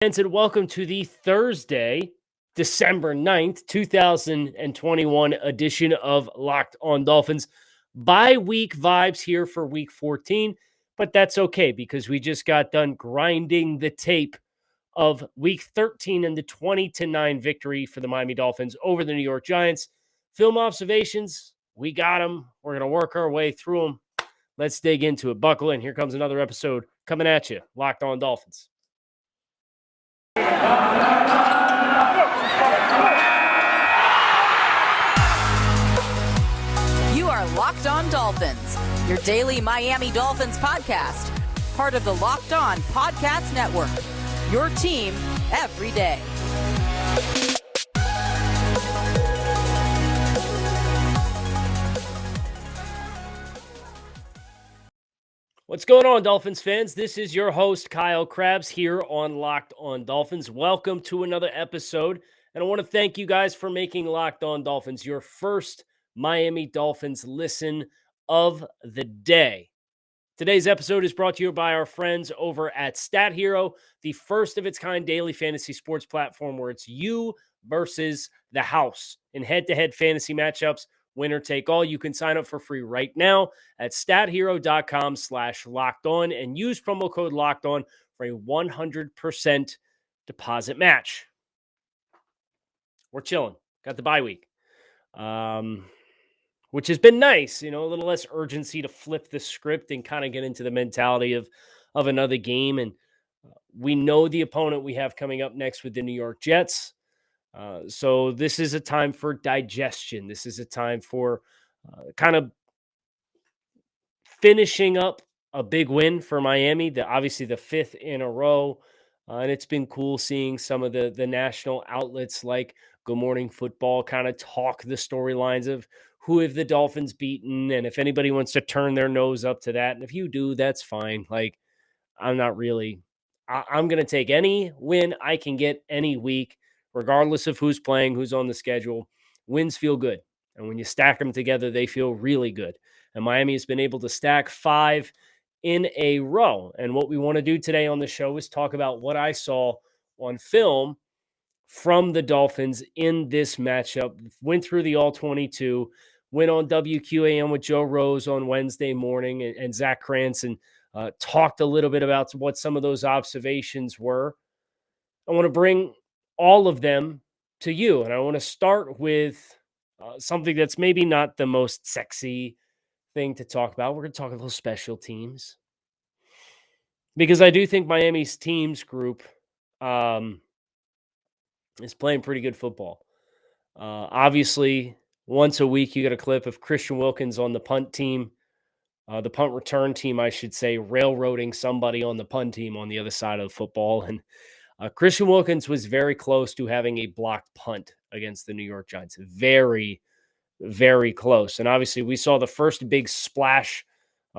And welcome to the Thursday, December 9th, 2021 edition of Locked on Dolphins. Bye-week vibes here for week 14, but that's okay because we just got done grinding the tape of week 13 and the 20-9 victory for the Miami Dolphins over the New York Giants. Film observations, we got them. We're going to work our way through them. Let's dig into it. Buckle in. Here comes another episode coming at you. Locked on Dolphins. You are Locked on Dolphins, your daily Miami Dolphins podcast, part of the Locked on Podcast Network, your team every day. What's going on, Dolphins fans? This is your host, Kyle Krabs, here on Locked on Dolphins. Welcome to another episode, and I want to thank you guys for making Locked on Dolphins your first Miami Dolphins listen of the day. Today's episode is brought to you by our friends over at Stat Hero, the first of its kind daily fantasy sports platform where it's you versus the house in head-to-head fantasy matchups. Winner take all. You can sign up for free right now at stathero.com/locked-on and use promo code locked-on for a 100% deposit match. We're chilling. Got the bye week, which has been nice. You know, a little less urgency to flip the script and kind of get into the mentality of another game. And we know the opponent we have coming up next with the New York Jets. So this is a time for digestion. This is a time for kind of finishing up a big win for Miami, obviously the fifth in a row. And it's been cool seeing some of the national outlets like Good Morning Football kind of talk the storylines of who have the Dolphins beaten. And if anybody wants to turn their nose up to that, and if you do, that's fine. Like, I'm not really, I'm going to take any win I can get any week, regardless of who's playing, who's on the schedule. Wins feel good. And when you stack them together, they feel really good. And Miami has been able to stack 5 in a row. And what we want to do today on the show is talk about what I saw on film from the Dolphins in this matchup. Went through the All-22, went on WQAM with Joe Rose on Wednesday morning, and Zach Cranston talked a little bit about what some of those observations were. I want to bring all of them to you, and I want to start with something that's maybe not the most sexy thing to talk about. We're going to talk a little special teams, because I do think Miami's teams group is playing pretty good football. Obviously, once a week you get a clip of Christian Wilkins on the punt team, the punt return team, I should say, railroading somebody on the punt team on the other side of the football. And Christian Wilkins was very close to having a blocked punt against the New York Giants. Very, very close. And obviously, we saw the first big splash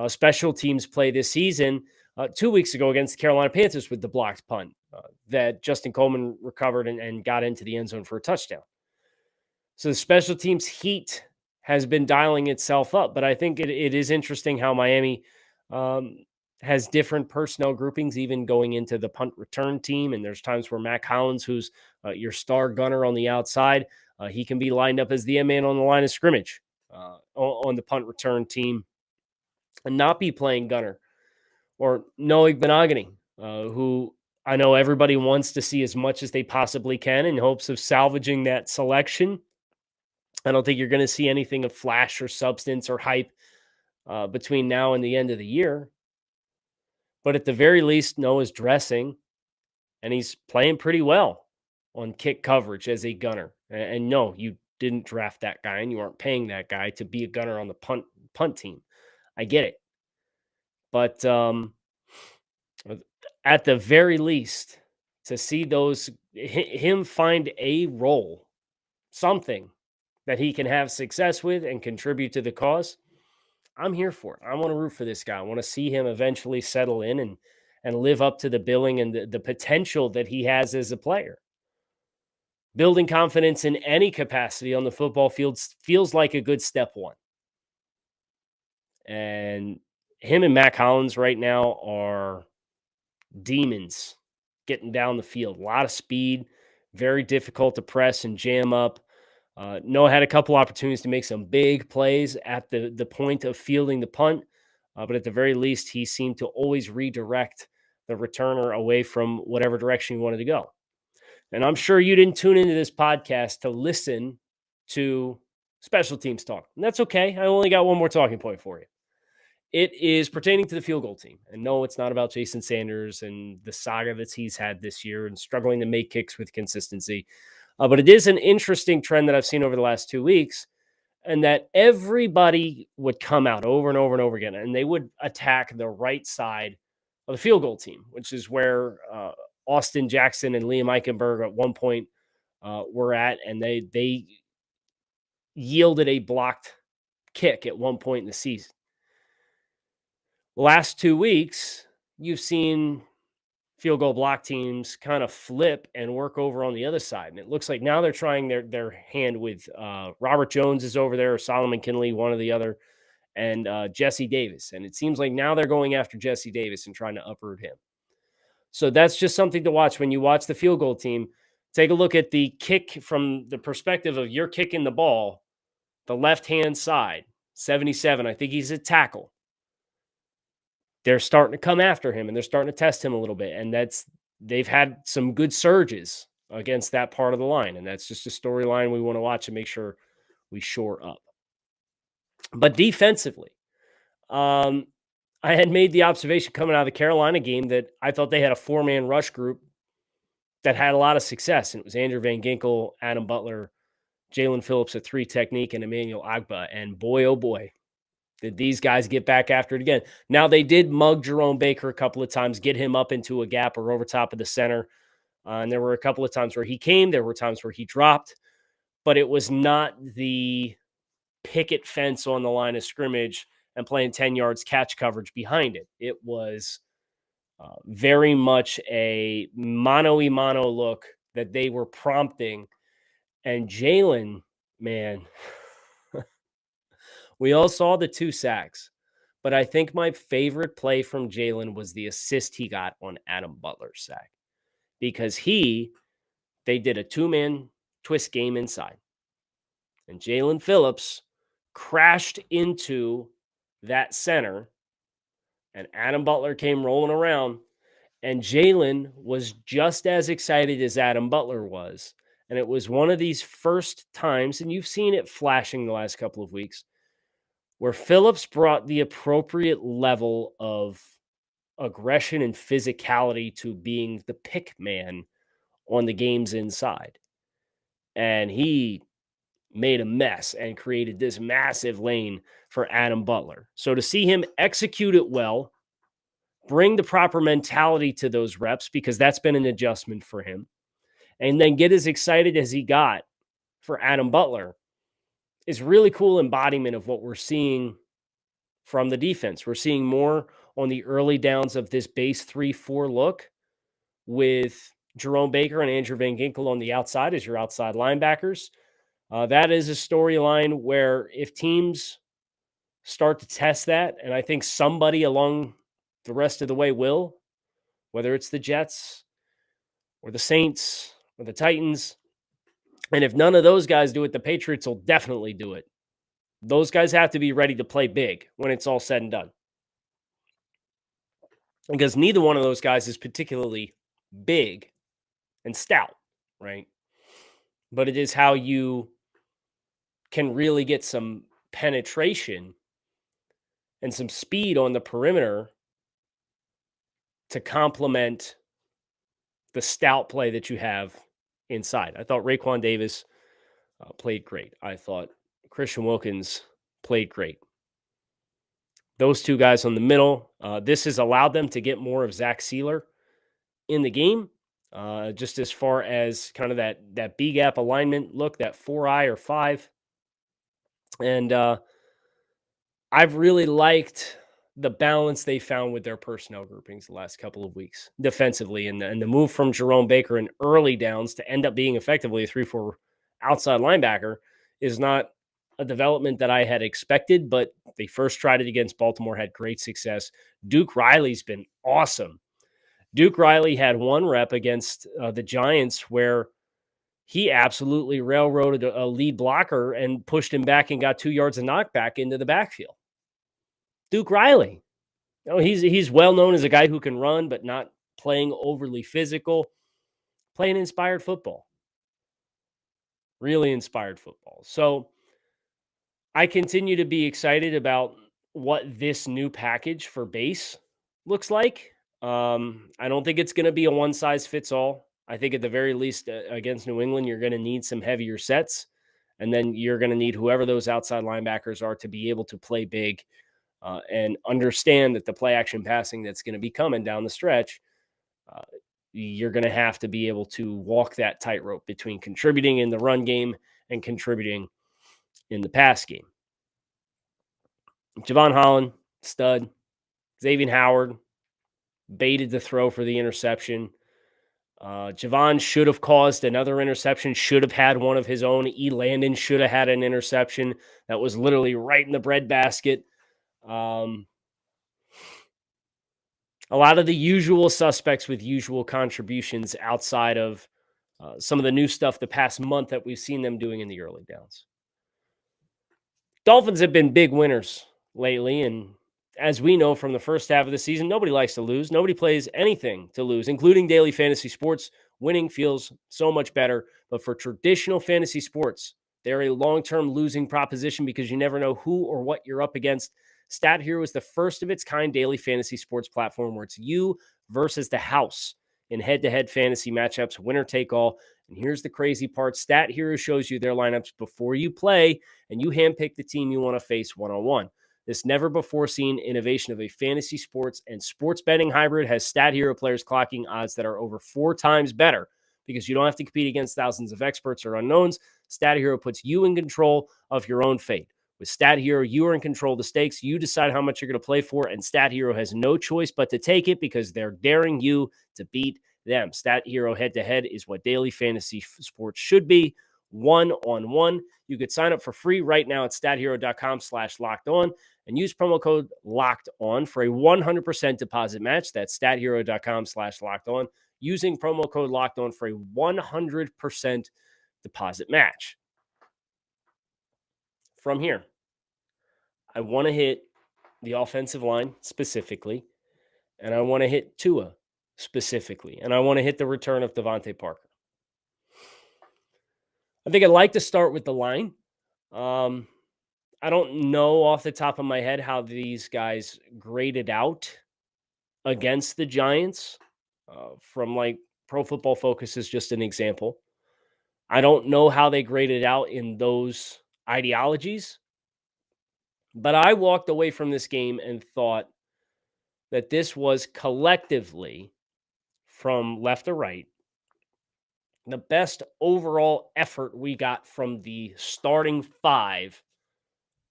special teams play this season 2 weeks ago against the Carolina Panthers with the blocked punt that Justin Coleman recovered and got into the end zone for a touchdown. So the special teams heat has been dialing itself up, but I think it is interesting how Miami has different personnel groupings, even going into the punt return team. And there's times where Mac Hollins, who's your star gunner on the outside, he can be lined up as the man on the line of scrimmage on the punt return team and not be playing gunner. Or Noah Benogany, who I know everybody wants to see as much as they possibly can in hopes of salvaging that selection. I don't think you're going to see anything of flash or substance or hype between now and the end of the year. But at the very least, Noah's dressing, and he's playing pretty well on kick coverage as a gunner. And no, you didn't draft that guy, and you aren't paying that guy to be a gunner on the punt team. I get it. But at the very least, to see him find a role, something that he can have success with and contribute to the cause, I'm here for it. I want to root for this guy. I want to see him eventually settle in and live up to the billing and the potential that he has as a player. Building confidence in any capacity on the football field feels like a good step one. And him and Mac Hollins right now are demons getting down the field. A lot of speed, very difficult to press and jam up. Noah had a couple opportunities to make some big plays at the point of fielding the punt, but at the very least, he seemed to always redirect the returner away from whatever direction he wanted to go. And I'm sure you didn't tune into this podcast to listen to special teams talk. And that's okay. I only got one more talking point for you. It is pertaining to the field goal team. And no, it's not about Jason Sanders and the saga that he's had this year and struggling to make kicks with consistency. But it is an interesting trend that I've seen over the last 2 weeks, and that everybody would come out over and over and over again, and they would attack the right side of the field goal team, which is where Austin Jackson and Liam Eichenberg at one point were at, and they yielded a blocked kick at one point in the season. Last 2 weeks, you've seen field goal block teams kind of flip and work over on the other side. And it looks like now they're trying their hand with Robert Jones is over there, or Solomon Kinley, one or the other, and Jesse Davis. And it seems like now they're going after Jesse Davis and trying to uproot him. So that's just something to watch when you watch the field goal team. Take a look at the kick from the perspective of you're kicking the ball, the left-hand side, 77. I think he's a tackle. They're starting to come after him and they're starting to test him a little bit. And they've had some good surges against that part of the line. And that's just a storyline we want to watch and make sure we shore up. But defensively, I had made the observation coming out of the Carolina game that I thought they had a 4-man rush group that had a lot of success. And it was Andrew Van Ginkel, Adam Butler, Jalen Phillips at 3 technique, and Emmanuel Agba. And boy, oh boy, did these guys get back after it again. Now, they did mug Jerome Baker a couple of times, get him up into a gap or over top of the center. And there were a couple of times where he came. There were times where he dropped. But it was not the picket fence on the line of scrimmage and playing 10 yards catch coverage behind it. It was very much a mano-a-mano look that they were prompting. And Jalen, man, we all saw the 2 sacks, but I think my favorite play from Jalen was the assist he got on Adam Butler's sack, because they did a 2-man twist game inside, and Jalen Phillips crashed into that center, and Adam Butler came rolling around, and Jalen was just as excited as Adam Butler was. And it was one of these first times, and you've seen it flashing the last couple of weeks, where Phillips brought the appropriate level of aggression and physicality to being the pick man on the game's inside. And he made a mess and created this massive lane for Adam Butler. So to see him execute it well, bring the proper mentality to those reps, because that's been an adjustment for him, and then get as excited as he got for Adam Butler, is really cool embodiment of what we're seeing from the defense. We're seeing more on the early downs of this base 3-4 look with Jerome Baker and Andrew Van Ginkel on the outside as your outside linebackers. That is a storyline where if teams start to test that, and I think somebody along the rest of the way will, whether it's the Jets or the Saints or the Titans, and if none of those guys do it, the Patriots will definitely do it. Those guys have to be ready to play big when it's all said and done, because neither one of those guys is particularly big and stout, right? But it is how you can really get some penetration and some speed on the perimeter to complement the stout play that you have inside. I thought Raekwon Davis played great. I thought Christian Wilkins played great. Those 2 guys on the middle, this has allowed them to get more of Zach Sealer in the game, just as far as kind of that B-gap alignment look, that 4-eye or 5. And I've really liked the balance they found with their personnel groupings the last couple of weeks defensively, and the move from Jerome Baker in early downs to end up being effectively a 3-4 outside linebacker is not a development that I had expected, but they first tried it against Baltimore, had great success. Duke Riley's been awesome Duke Riley had one rep against the Giants where he absolutely railroaded a lead blocker and pushed him back and got 2 yards of knockback into the backfield. Duke Riley. He's well known as a guy who can run, but not playing overly physical, playing inspired football. Really inspired football. So I continue to be excited about what this new package for base looks like. I don't think it's going to be a one size fits all. I think at the very least against New England, you're going to need some heavier sets. And then you're going to need whoever those outside linebackers are to be able to play big and understand that the play action passing that's going to be coming down the stretch, you're going to have to be able to walk that tightrope between contributing in the run game and contributing in the pass game. Javon Holland, stud. Xavier Howard, baited the throw for the interception. Javon should have caused another interception, should have had one of his own. E. Landon should have had an interception that was literally right in the breadbasket. A lot of the usual suspects with usual contributions outside of some of the new stuff the past month that we've seen them doing in the early downs. Dolphins have been big winners lately, and as we know from the first half of the season, nobody likes to lose. Nobody plays anything to lose, including daily fantasy sports. Winning feels so much better, but for traditional fantasy sports, they're a long-term losing proposition because you never know who or what you're up against. Stat Hero is the first of its kind daily fantasy sports platform where it's you versus the house in head-to-head fantasy matchups, winner take all. And here's the crazy part. Stat Hero shows you their lineups before you play, and you handpick the team you want to face one-on-one. This never-before-seen innovation of a fantasy sports and sports betting hybrid has Stat Hero players clocking odds that are over 4 times better because you don't have to compete against thousands of experts or unknowns. Stat Hero puts you in control of your own fate. With Stat Hero, you are in control of the stakes. You decide how much you're going to play for, and Stat Hero has no choice but to take it because they're daring you to beat them. Stat Hero head-to-head is what daily fantasy sports should be, one-on-one. You could sign up for free right now at stathero.com/lockedon and use promo code LOCKEDON for a 100% deposit match. That's stathero.com/lockedon, using promo code LOCKEDON for a 100% deposit match. From here, I want to hit the offensive line specifically, and I want to hit Tua specifically, and I want to hit the return of Devante Parker. I think I'd like to start with the line. I don't know off the top of my head how these guys graded out against the Giants from like Pro Football Focus is just an example. I don't know how they graded out in those ideologies, but I walked away from this game and thought that this was collectively, from left to right, the best overall effort we got from the starting 5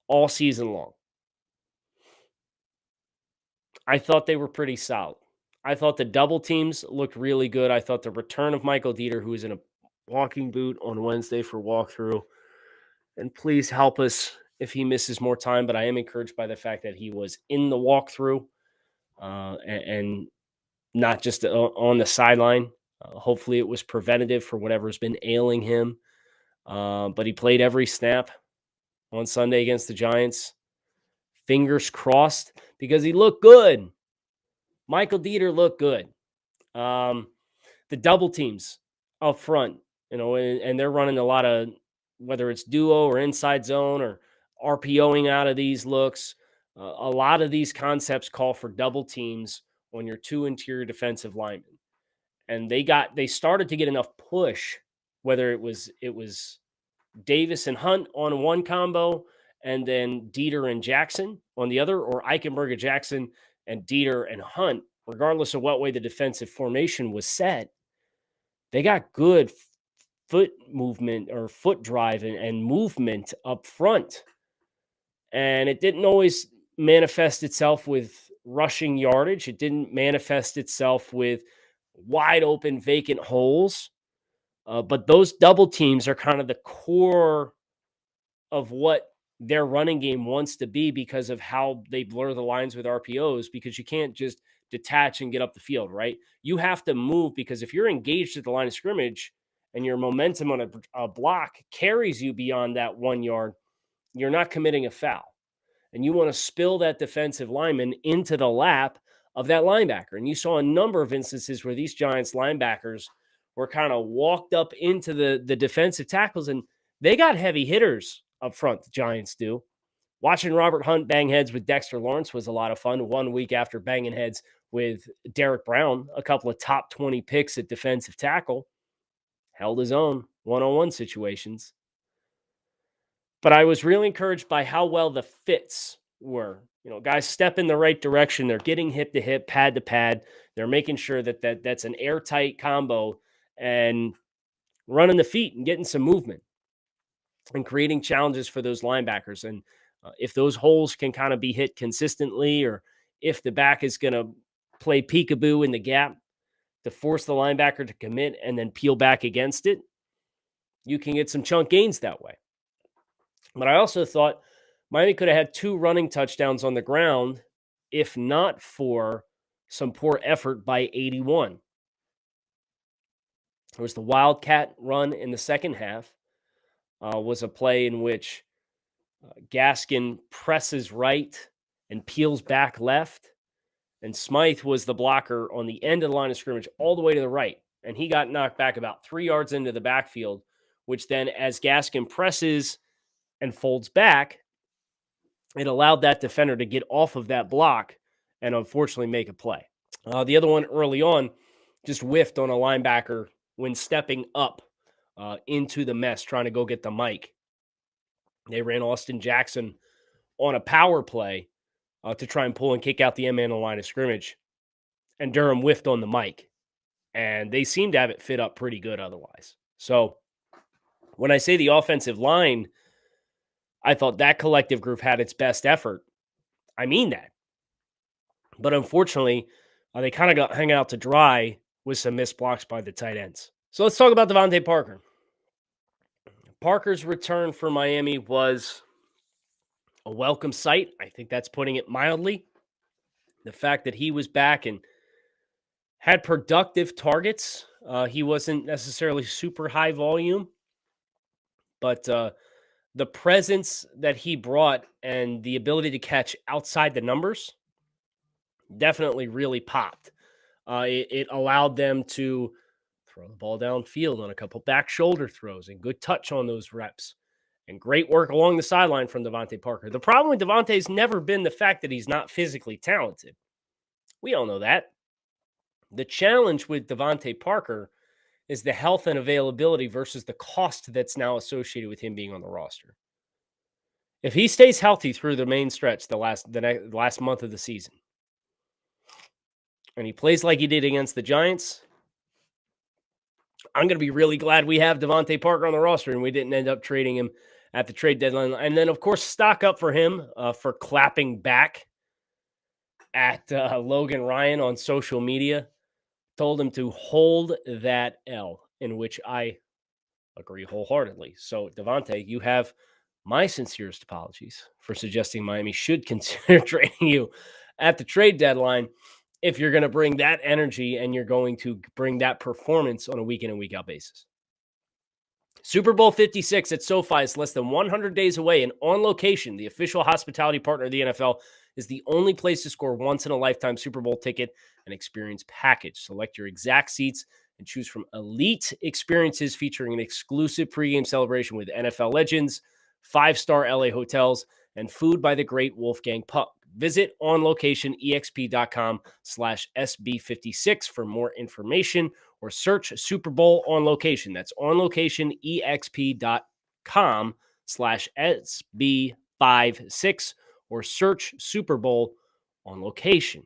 all season long. I thought they were pretty solid. I thought the double teams looked really good. I thought the return of Michael Dieter, who was in a walking boot on Wednesday for walkthrough, and please help us if he misses more time, but I am encouraged by the fact that he was in the walkthrough and not just on the sideline. Hopefully it was preventative for whatever's been ailing him. But he played every snap on Sunday against the Giants. Fingers crossed because he looked good. Michael Dieter looked good. The double teams up front, and they're running a lot of, whether it's duo or inside zone or RPOing out of these looks. A lot of these concepts call for double teams on your 2 interior defensive linemen. And they started to get enough push, whether it was Davis and Hunt on one combo and then Dieter and Jackson on the other, or Eichenberg and Jackson and Dieter and Hunt, regardless of what way the defensive formation was set. They got good foot movement or foot drive and movement up front. And it didn't always manifest itself with rushing yardage. It didn't manifest itself with wide open vacant holes. But those double teams are kind of the core of what their running game wants to be because of how they blur the lines with RPOs, because you can't just detach and get up the field, right? You have to move, because if you're engaged at the line of scrimmage and your momentum on a block carries you beyond that 1 yard, you're not committing a foul. And you want to spill that defensive lineman into the lap of that linebacker. And you saw a number of instances where these Giants linebackers were kind of walked up into the defensive tackles, and they got heavy hitters up front, the Giants do. Watching Robert Hunt bang heads with Dexter Lawrence was a lot of fun 1 week after banging heads with Derek Brown, a couple of top 20 picks at defensive tackle. Held his own one-on-one situations. But I was really encouraged by how well the fits were. Guys step in the right direction. They're getting hip to hip, pad to pad. They're making sure that's an airtight combo and running the feet and getting some movement and creating challenges for those linebackers. And if those holes can kind of be hit consistently, or if the back is going to play peekaboo in the gap to force the linebacker to commit and then peel back against it, you can get some chunk gains that way. But I also thought Miami could have had 2 running touchdowns on the ground if not for some poor effort by 81. There was the Wildcat run in the second half, was a play in which Gaskin presses right and peels back left. And Smythe was the blocker on the end of the line of scrimmage all the way to the right. And he got knocked back about 3 yards into the backfield, which then, as Gaskin presses and folds back, it allowed that defender to get off of that block and unfortunately make a play. The other one early on just whiffed on a linebacker when stepping up into the mess, trying to go get the mic. They ran Austin Jackson on a power play to try and pull and kick out the M-man on the line of scrimmage. And Durham whiffed on the mic. And they seemed to have it fit up pretty good otherwise. So when I say the offensive line, I thought that collective group had its best effort. I mean that. But unfortunately, they kind of got hung out to dry with some missed blocks by the tight ends. So let's talk about Devante Parker. Parker's return for Miami was a welcome sight. I think that's putting it mildly. The fact that he was back and had productive targets. He wasn't necessarily super high volume, but the presence that he brought and the ability to catch outside the numbers definitely really popped. It allowed them to throw the ball downfield on a couple back shoulder throws and good touch on those reps and great work along the sideline from Devante Parker. The problem with Devante's never been the fact that he's not physically talented. We all know that. The challenge with Devante Parker is the health and availability versus the cost that's now associated with him being on the roster. If he stays healthy through the main stretch, the last month of the season, and he plays like he did against the Giants, I'm going to be really glad we have Devante Parker on the roster and we didn't end up trading him at the trade deadline. And then, of course, stock up for him for clapping back at Logan Ryan on social media. Told him to hold that L, in which I agree wholeheartedly. So, Devante, you have my sincerest apologies for suggesting Miami should consider trading you at the trade deadline if you're going to bring that energy and you're going to bring that performance on a week in and week out basis. Super Bowl 56 at SoFi is less than 100 days away, and On Location, the official hospitality partner of the NFL, is the only place to score once-in-a-lifetime Super Bowl ticket and experience package. Select your exact seats and choose from elite experiences featuring an exclusive pregame celebration with NFL legends, 5-star LA hotels, and food by the great Wolfgang Puck. Visit onlocationexp.com/SB56 for more information, or search Super Bowl On Location. That's onlocationexp.com/SB56, or search Super Bowl On Location.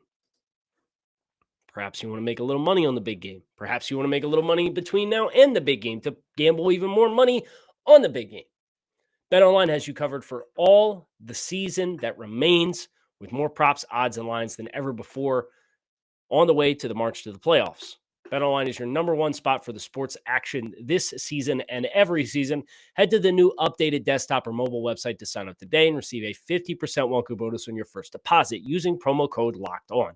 Perhaps you want to make a little money on the big game. Perhaps you want to make a little money between now and the big game to gamble even more money on the big game. BetOnline has you covered for all the season that remains, with more props, odds, and lines than ever before on the way to the march to the playoffs. BetOnline is your number one spot for the sports action this season and every season. Head to the new updated desktop or mobile website to sign up today and receive a 50% welcome bonus on your first deposit using promo code LOCKEDON.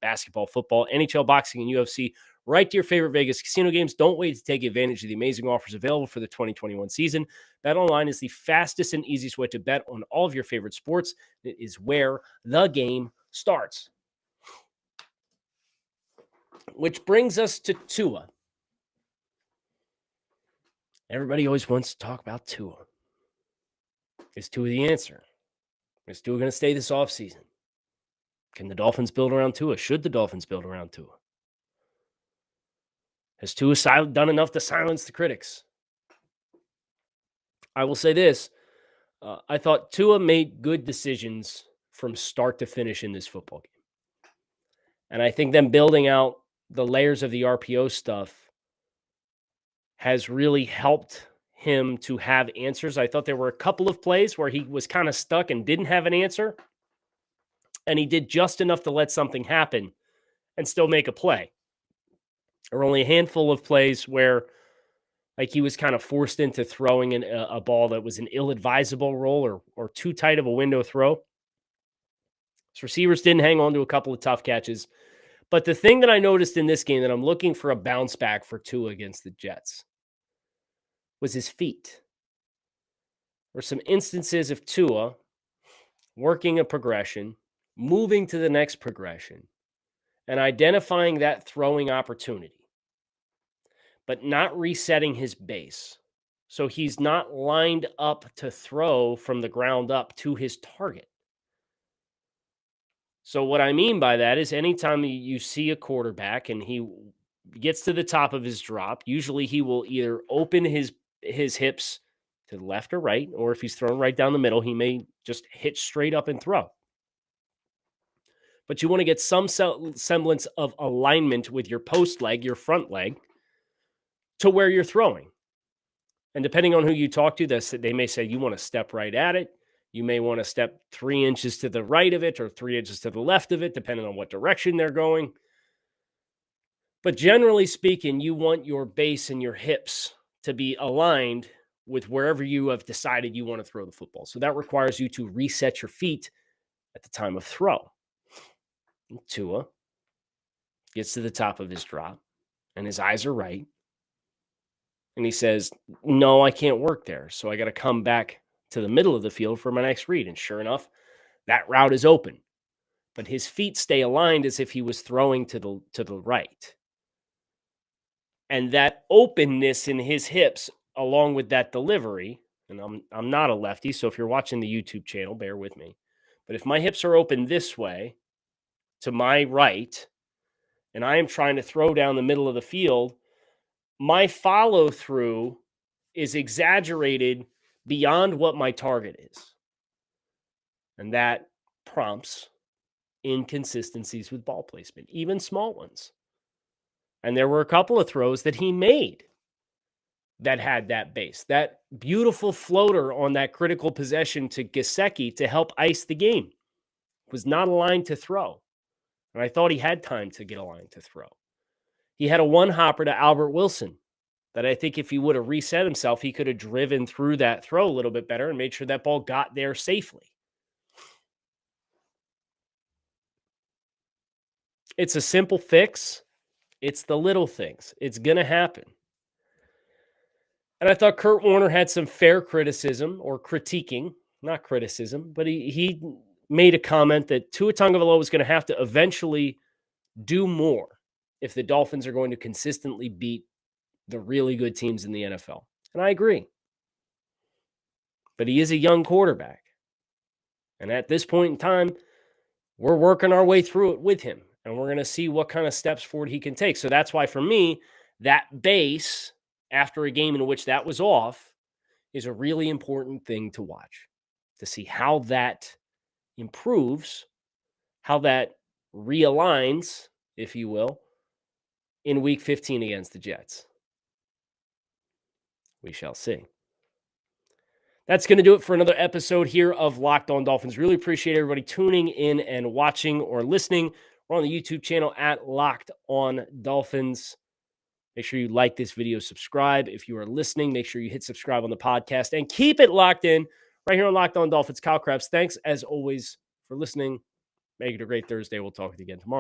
basketball, football, NHL, boxing, and UFC, right to your favorite Vegas casino games. Don't wait to take advantage of the amazing offers available for the 2021 season. BetOnline is the fastest and easiest way to bet on all of your favorite sports. It is where the game starts. Which brings us to Tua. Everybody always wants to talk about Tua. Is Tua the answer? Is Tua going to stay this offseason? Can the Dolphins build around Tua? Should the Dolphins build around Tua? Has Tua done enough to silence the critics? I will say this. I thought Tua made good decisions from start to finish in this football game. And I think them building out the layers of the RPO stuff has really helped him to have answers. I thought there were a couple of plays where he was kind of stuck and didn't have an answer. And he did just enough to let something happen and still make a play. There were only a handful of plays where he was kind of forced into throwing a ball that was an ill-advisable roll or too tight of a window throw. His receivers didn't hang on to a couple of tough catches. But the thing that I noticed in this game that I'm looking for a bounce back for Tua against the Jets was his feet. There were some instances of Tua working a progression, moving to the next progression, and identifying that throwing opportunity, but not resetting his base. So he's not lined up to throw from the ground up to his target. So what I mean by that is anytime you see a quarterback and he gets to the top of his drop, usually he will either open his hips to the left or right, or if he's thrown right down the middle, he may just hit straight up and throw. But you want to get some semblance of alignment with your post leg, your front leg, to where you're throwing. And depending on who you talk to, they may say you want to step right at it. You may want to step 3 inches to the right of it or 3 inches to the left of it, depending on what direction they're going. But generally speaking, you want your base and your hips to be aligned with wherever you have decided you want to throw the football. So that requires you to reset your feet at the time of throw. And Tua gets to the top of his drop, and his eyes are right. And he says, no, I can't work there. So I got to come back to the middle of the field for my next read. And sure enough, that route is open. But his feet stay aligned as if he was throwing to the right. And that openness in his hips, along with that delivery, and I'm not a lefty, so if you're watching the YouTube channel, bear with me. But if my hips are open this way to my right, and I am trying to throw down the middle of the field, my follow-through is exaggerated beyond what my target is. And that prompts inconsistencies with ball placement, even small ones. And there were a couple of throws that he made that had that base. That beautiful floater on that critical possession to Gesicki to help ice the game was not aligned to throw. And I thought he had time to get aligned to throw. He had a one-hopper to Albert Wilson that I think if he would have reset himself, he could have driven through that throw a little bit better and made sure that ball got there safely. It's a simple fix. It's the little things. It's going to happen. And I thought Kurt Warner had some fair criticism or critiquing, not criticism, but he made a comment that Tua Tagovailoa was going to have to eventually do more if the Dolphins are going to consistently beat the really good teams in the NFL. And I agree. But he is a young quarterback. And at this point in time, we're working our way through it with him. And we're going to see what kind of steps forward he can take. So that's why, for me, that base, after a game in which that was off, is a really important thing to watch. To see how that improves, how that realigns, if you will, in Week 15 against the Jets. We shall see. That's going to do it for another episode here of Locked On Dolphins. Really appreciate everybody tuning in and watching or listening. We're on the YouTube channel at Locked On Dolphins. Make sure you like this video, subscribe. If you are listening, make sure you hit subscribe on the podcast and keep it locked in right here on Locked On Dolphins. Kyle Krabs, thanks as always for listening. Make it a great Thursday. We'll talk with you again tomorrow.